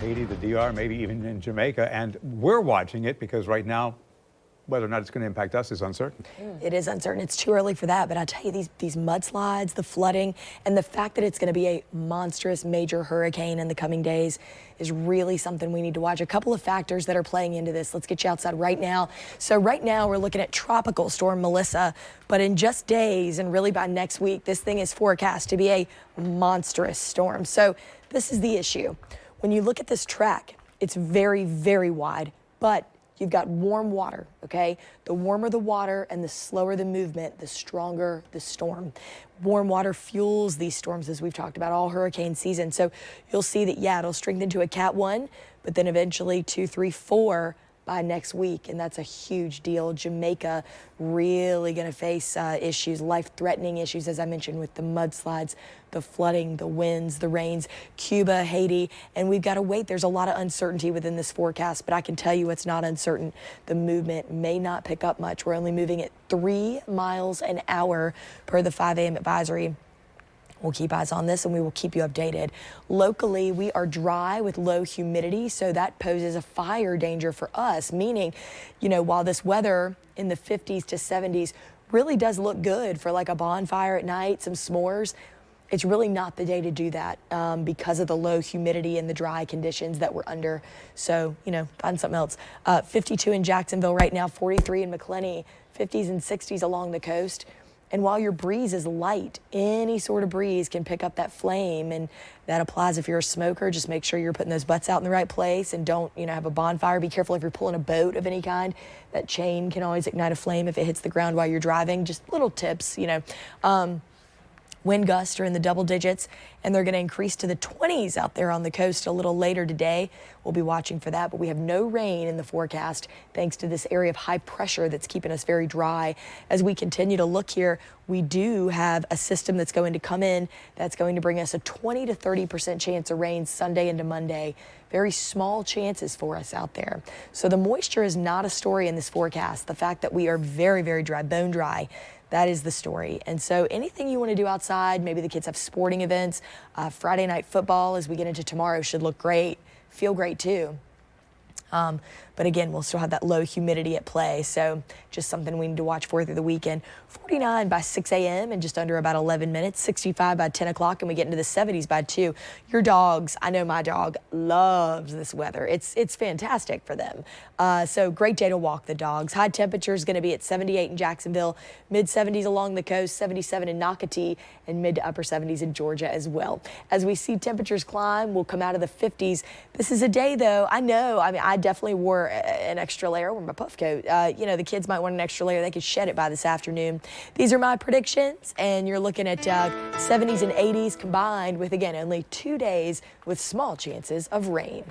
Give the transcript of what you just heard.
Haiti, the DR, maybe even in Jamaica. And we're watching it because right now, whether or not it's going to impact us is uncertain. It is uncertain. It's too early for that. But I tell you, these mudslides, the flooding, and the fact that it's going to be a monstrous major hurricane in the coming days is really something we need to watch. A couple of factors that are playing into this. Let's get you outside right now. So right now we're looking at Tropical Storm Melissa, but in just days and really by next week, this thing is forecast to be a monstrous storm. So this is the issue. When you look at this track, it's very, very wide, but you've got warm water, okay? The warmer the water and the slower the movement, the stronger the storm. Warm water fuels these storms, as we've talked about all hurricane season. So you'll see that, yeah, it'll strengthen to a Cat 1, but then eventually 2, 3, 4 by next week, and that's a huge deal. Jamaica really going to face issues, life-threatening issues, as I mentioned, with the mudslides, the flooding, the winds, the rains, Cuba, Haiti, and we've got to wait. There's a lot of uncertainty within this forecast, but I can tell you it's not uncertain. The movement may not pick up much. We're only moving at 3 miles an hour per the 5 a.m. advisory. We'll keep eyes on this and we will keep you updated. Locally, we are dry with low humidity, so that poses a fire danger for us, meaning, you know, while this weather in the 50s to 70s really does look good for like a bonfire at night, some s'mores, it's really not the day to do that because of the low humidity and the dry conditions that we're under. So, you know, find something else. 52 in Jacksonville right now, 43 in McClenny, 50s and 60s along the coast. And while your breeze is light, any sort of breeze can pick up that flame, and that applies if you're a smoker. Just make sure you're putting those butts out in the right place and don't, you know, have a bonfire. Be careful if you're pulling a boat of any kind. That chain can always ignite a flame if it hits the ground while you're driving. Just little tips, you know. Wind gusts are in the double digits, and they're going to increase to the 20s out there on the coast a little later today. We'll be watching for that, but we have no rain in the forecast thanks to this area of high pressure that's keeping us very dry. As we continue to look here, we do have a system that's going to come in that's going to bring us a 20 to 30% chance of rain Sunday into Monday. Very small chances for us out there. So the moisture is not a story in this forecast. The fact that we are very, very dry, bone dry, that is the story. And so anything you want to do outside, maybe the kids have sporting events, Friday night football as we get into tomorrow should look great, feel great too. But again, we'll still have that low humidity at play, so just something we need to watch for through the weekend. 49 by 6 a.m. in just under about 11 minutes, 65 by 10 o'clock, and we get into the 70s by 2. Your dogs, I know my dog loves this weather. It's fantastic for them. So great day to walk the dogs. High temperature is going to be at 78 in Jacksonville, mid 70s along the coast, 77 in Nocatee, and mid to upper 70s in Georgia as well. As we see temperatures climb, we'll come out of the 50s. This is a day, though, I know, I mean, I definitely wore an extra layer with my puff coat. You know, the kids might want an extra layer. They could shed it by this afternoon. These are my predictions, and you're looking at 70s and 80s combined with, again, only 2 days with small chances of rain.